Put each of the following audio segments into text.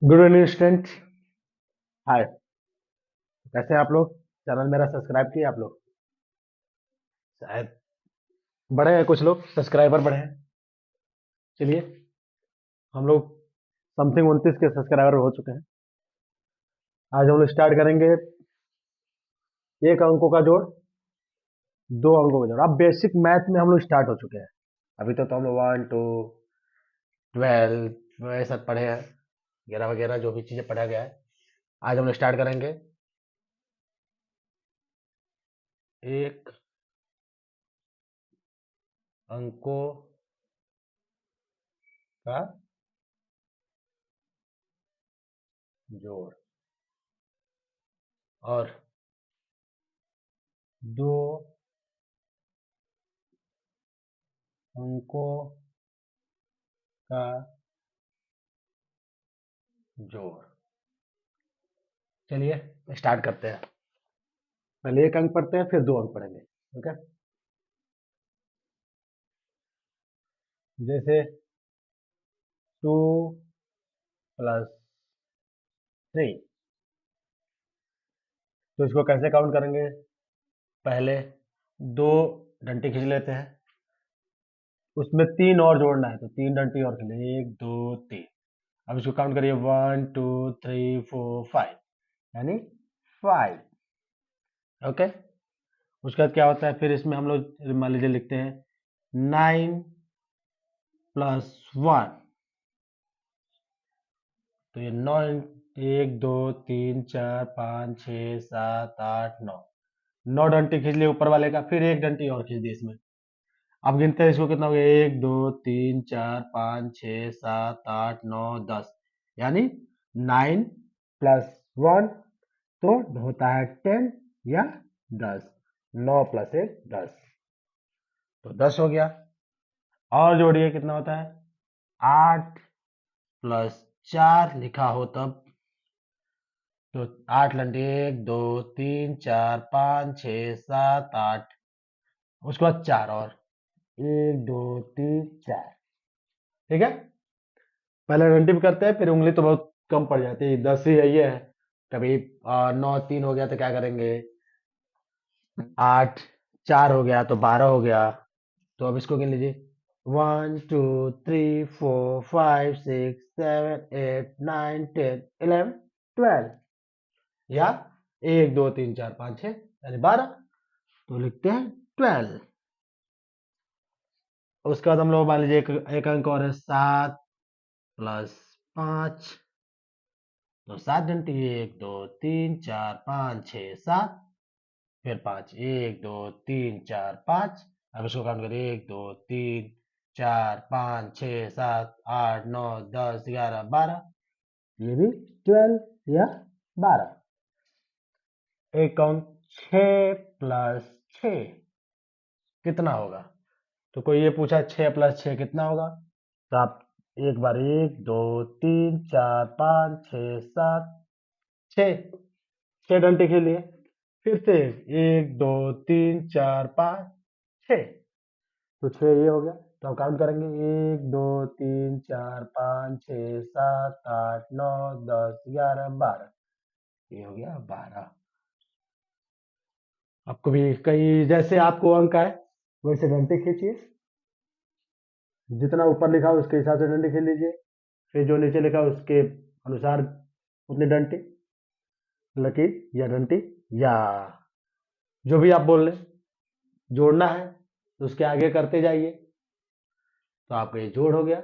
Good evening student. हाय, कैसे हैं आप लोग? चैनल मेरा सब्सक्राइब किए आप लोग? शायद बढ़े हैं, कुछ लोग सब्सक्राइबर बढ़े हैं। चलिए, हम लोग समथिंग 29 के सब्सक्राइबर हो चुके हैं। आज हम लोग स्टार्ट करेंगे एक अंकों का जोड़, दो अंकों का जोड़। अब बेसिक मैथ में हम लोग स्टार्ट हो चुके हैं। अभी तो हम लोग 1 2 12 ऐसा पढ़े हैं, वगैरह वगैरह जो भी चीज़ें पढ़ा गया है। आज हम लोग स्टार्ट करेंगे एक अंकों का जोड़ और दो अंकों का जोड़। चलिए स्टार्ट करते हैं। पहले एक अंक पढ़ते हैं, फिर दो अंक पढ़ेंगे। ओके, जैसे 2 + 3, तो इसको कैसे काउंट करेंगे? पहले दो डंडी खींच लेते हैं, उसमें तीन और जोड़ना है तो तीन डंडी और खींच लेंगे, 1 2 3। अब इसको काउंट करिए, 1 2 3 4 5, यानी 5। ओके, उसके बाद क्या होता है, फिर इसमें हम लोग मान लीजिए लिखते हैं 9 + 1, तो ये 9, 1 2 3 4 5 6 7 8 9, 9 डंटी खींच लिए ऊपर वाले का, फिर एक डंटी और खींच दी इसमें। अब गिनते हैं इसको, कितना हो गया, 1 2 3 4 5 6 7 8 9 10, यानी 9 + 1 तो होता है 10 या 10। 9 + 1 10, तो 10 हो गया। और जोड़िए कितना होता है, 8 + 4 लिखा हो तब, तो 8 लंडे, 1 2 3 4 5 6 7 8, उसके बाद 4 और, 1 2 3 4। ठीक है, पहले रंटी पे करते हैं, फिर उंगली तो बहुत कम पड़ जाती है, 10 ही है ये है। कभी 9 3 हो गया तो क्या करेंगे, 8 4 हो गया तो 12 हो गया। तो अब इसको गिन लीजिए, 1 2 3 4 5 6 7 8 9 10 11 12, या 1 2 3 4 5 6 यानी 12, तो लिखते हैं 12। उसके बाद हम लोग मान लीजिए एक अंक और है, 7 + 5, तो 7 घंटे, 1 2 3 4 5 6 7, फिर 5, 1 2 3 4 5। अब इसको काउंट करिए, 1 2 3 4 5 6 7 8 9 10 11 12, ये भी 12 या 12। एक काउंट, 6 + 6 कितना होगा? तो कोई ये पूछा 6 + 6 कितना होगा, तो आप एक बार 1 2 3 4 5 6 7, 6 6 डंडे खेल लिए, फिर से 1 2 3 4 5 6, तो 6 ये हो गया। तो हम काउंट करेंगे, 1 2 3 4 5 6 7 8 9 10 11 12, ये हो गया 12। आपको भी कहीं जैसे आपको अंक आए वैसे डंडे खींचिए, जितना ऊपर लिखा हो उसके हिसाब से डंडे खींच लीजिए, फिर जो नीचे लिखा हो उसके अनुसार उतनी डंडी, लकीर या डंडी, या जो भी आप बोल रहे, जोड़ना है तो उसके आगे करते जाइए, तो आपका ये जोड़ हो गया।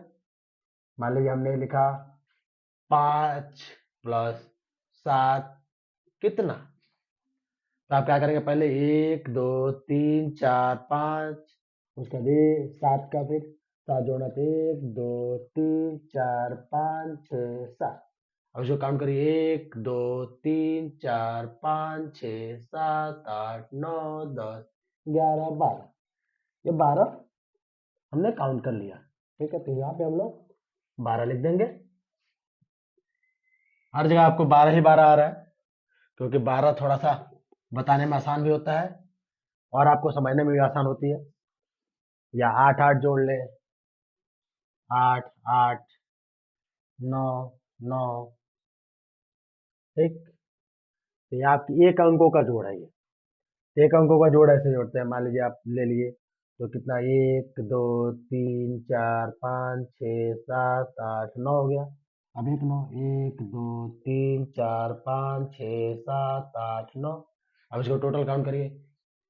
मान लीजिए हमने लिखा 5 + 7 कितना, तो आप क्या करेंगे, पहले 1 2 3 4 5, उसका बाद 7 का, फिर 7 जोड़ना, तो 1 2 3 4 5 6 7। अब इसको काउंट करिए, 1 2 3 4 5 6 7 8 9 10 11 12, ये 12 हमने काउंट कर लिया। ठीक है, तो यहाँ पे हम लोग 12 लिख देंगे। हर जगह आपको 12 ही 12 आ रहा है, क्योंकि 12 थोड़ा सा बताने में आसान भी होता है और आपको समझने में भी आसान होती है। या 8 8 जोड़ ले, 8 8 9 9 ठीक। तो ये आपकी एक अंकों का जोड़ है। ये एक अंकों का जोड़ ऐसे जोड़ते हैं, मान लीजिए आप ले लिए तो कितना, 1 2 3 4 5 6 7 8 9 हो गया। अब एक नौ, 1 2 3 4 5 6 7 8 9। अब इसको टोटल काउंट करिए,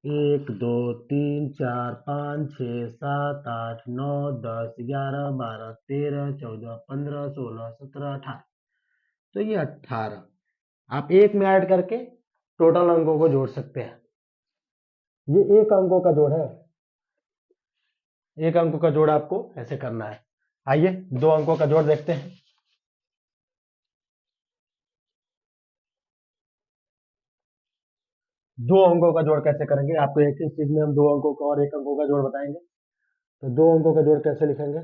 1 2 3 4 5 6 7 8 9 10 11 12 13 14 15 16 17 18। तो ये 18 आप एक में ऐड करके टोटल अंकों को जोड़ सकते हैं। ये एक अंकों का जोड़ है। एक अंकों का जोड़ आपको ऐसे करना है। आइए दो अंकों का जोड़ देखते हैं। दो अंकों का जोड़ कैसे करेंगे, आपको एक ही चीज में हम दो अंकों का और एक अंकों का जोड़ बताएंगे। तो दो अंकों का जोड़ कैसे लिखेंगे,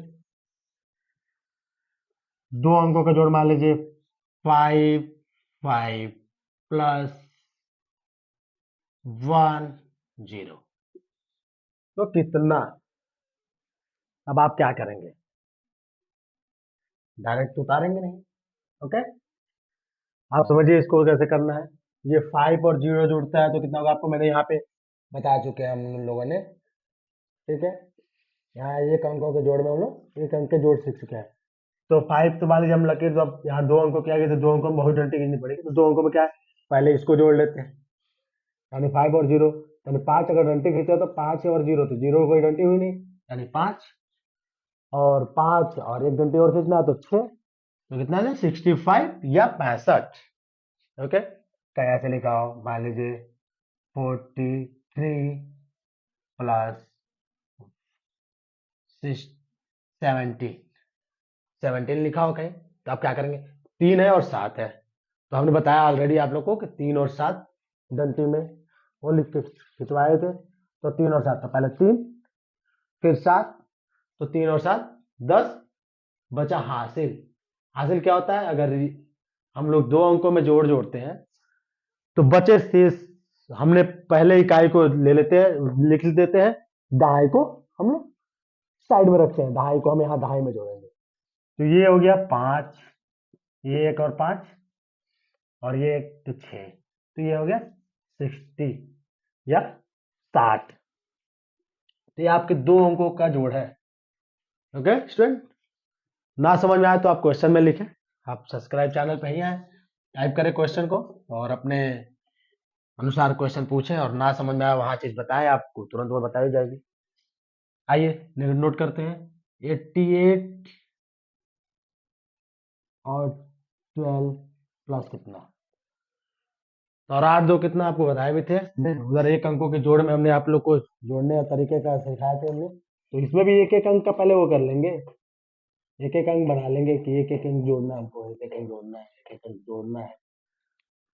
दो अंकों का जोड़ मान लीजिए 5 5 प्लस 1 0। तो कितना, अब आप क्या करेंगे, डायरेक्ट उतारेंगे नहीं। ओके, आप समझिए इसको कैसे करना है। ये 5 और 0 जुड़ता है तो कितना होगा, आपको मैंने यहाँ पे बता चुके हैं हम लोगों ने। ठीक है, यहाँ एक अंकों के जोड़ में हम लोग एक अंक के जोड़ सीख चुके हैं। तो 5 तो मान लीजिए हम लकीर, तो अब यहाँ दो अंकों की आ गई तो दो अंकों में बहुत डंटी गिननी पड़ेगी। तो दो अंकों में क्या है, पहले इसको जोड़ लेते हैं, यानी 5 और 0, यानी 5 अगर डंटी खींचे तो 5 और 0, तो 0 कोई डंटी हुई नहीं, यानी 5 और 5 और एक घंटे और खींचना तो 6। तो कितना है, 65 या 65। ओके, तो ऐसे लिखा हो, मान लीजिए 43 प्लस 17 17 लिखा हो कहीं। तो आप क्या करेंगे, 3 है और 7 है, तो हमने बताया ऑलरेडी आप लोग को कि 3 और 7 डंटी में वो लिख के खिंचवाए थे। तो 3 और 7, तो पहले 3 फिर 7, तो 3 और 7 10, बचा हासिल। हासिल क्या होता है, अगर हम लोग दो अंकों में जोड़ जोड़ते हैं तो बचे शेष हमने पहले इकाई को ले लेते हैं, लिख देते हैं, दहाई को हम लोग साइड में रखते हैं, दहाई को हम यहाँ दहाई में जोड़ेंगे। तो ये हो गया 5, ये एक और 5 और ये एक तो 6, तो ये हो गया 60 या 60। तो ये आपके दो अंकों का जोड़ है। ओके स्टूडेंट, ना समझ में आए तो आप क्वेश्चन में लिखें, आप सब्सक्राइब चैनल पे ही आए, टाइप करें क्वेश्चन को और अपने अनुसार क्वेश्चन पूछें, और ना समझ में आए वहां चीज बताएं, आपको तुरंत वो बताई जाएगी। आइए नोट करते हैं, 88 और 12 प्लस कितना, तो और 8 2 कितना आपको बताए भी थे उधर। एक अंकों के जोड़ में हमने आप लोग को जोड़ने का तरीके का सिखाए थे हमने, तो इसमें भी एक एक अंक का पहले वो कर लेंगे, एक एक अंक बना लेंगे कि एक एक अंक जोड़ना है हमको, एक एक अंक जोड़ना है, एक एक अंक जोड़ना है।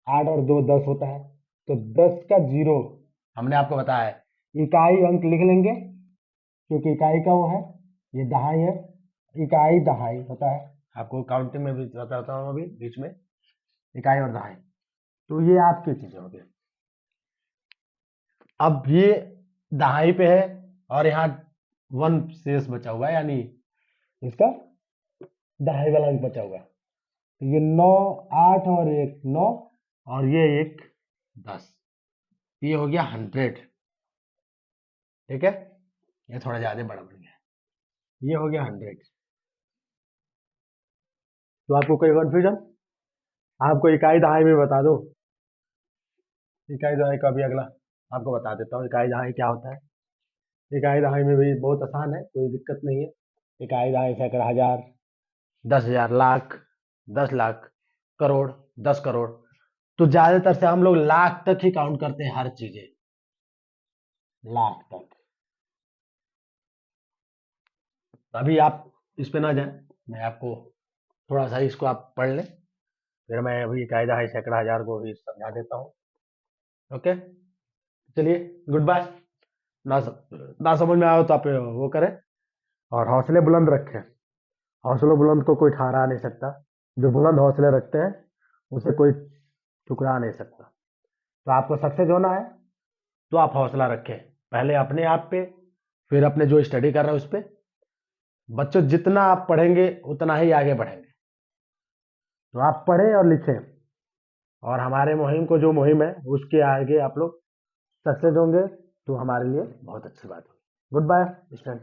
8 और 2 10 होता है, तो 10 का 0 हमने आपको बताया है, इकाई अंक लिख लेंगे क्योंकि इकाई का वो है, ये दहाई है, इकाई दहाई होता है, आपको काउंटिंग में भी बताता हूँ अभी बीच में, इकाई और दहाई। तो ये आपकी चीजें हो गई। अब ये दहाई पे है और यहाँ 1 शेष बचा हुआ है, यानी इसका दहाई वाला अंक बचा हुआ है। तो ये 9 8 और 1 9 और ये 1 10, ये हो गया 100। ठीक है, ये थोड़ा ज्यादा बड़ा बन गया, ये हो गया 100। तो आपको कोई कंफ्यूजन, आपको इकाई दहाई में बता दो, इकाई दहाई का भी अगला आपको बता देता हूँ, इकाई दहाई क्या होता है। इकाई दहाई में भी बहुत आसान है, कोई दिक्कत नहीं है। इकाई दहाई सैकड़ा, हजार, 10,000, लाख, 10 लाख, करोड़, 10 करोड़। तो ज्यादातर से हम लोग लाख तक ही काउंट करते हैं हर चीजें, लाख तक। अभी आप इस पे ना जाए, मैं आपको थोड़ा सा इसको आप पढ़ लें, फिर मैं अभी इकाई दहाई सैकड़ा हजार को भी समझा देता हूँ। ओके, चलिए गुड बाय। ना ना समझ में आए तो आप वो करें, और हौसले बुलंद रखें। हौसले बुलंद को कोई ठहरा नहीं सकता, जो बुलंद हौसले रखते हैं उसे कोई ठुकरा नहीं सकता। तो आपको सक्सेस होना है तो आप हौसला रखें, पहले अपने आप पे, फिर अपने जो स्टडी कर रहे हैं उस पे। बच्चों जितना आप पढ़ेंगे उतना ही आगे बढ़ेंगे, तो आप पढ़ें और लिखें। और हमारे मुहिम को जो मुहिम है उसके आगे आप लोग सक्सेस होंगे तो हमारे लिए बहुत अच्छी बात है। Goodbye student.